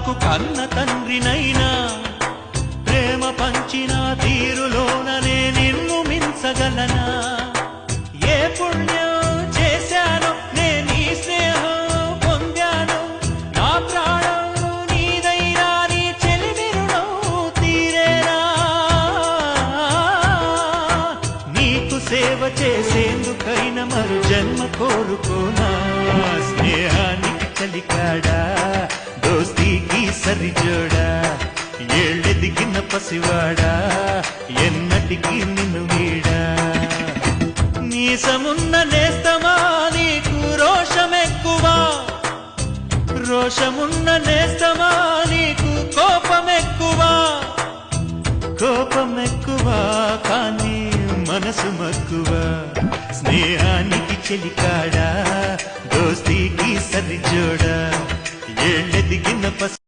పాపలకు కన్న తండ్రినైనా ప్రేమ పంచిన తీరులోననే నిన్ను మించగలనా ఏ పుణ్యం చేశాను నేను ఈ స్నేహం పొందాను నా ప్రాణం నీదైనా నీ చెలిమి రుణం తీరేనా నీకు సేవ చేసేందుకైనా మరు జన్మ కోరుకోనా స్నేహానికి చలికాడా దోస్తీకి సరిజోడా ఏళ్ళెదిగిన పసివాడా ఎన్నటికి నిన్ను వీడా నీసమున్న నేస్తమా నీకు రోషమెక్కువా రోషమున్న నేస్తమా నీకు కోపమెక్కువా కోపమెక్కువా కానీ మనసు మక్కువా స్నేహానికి చెలికాడా దోస్తీకి సరిజోడా ఏళ్ళెదిగిన పసి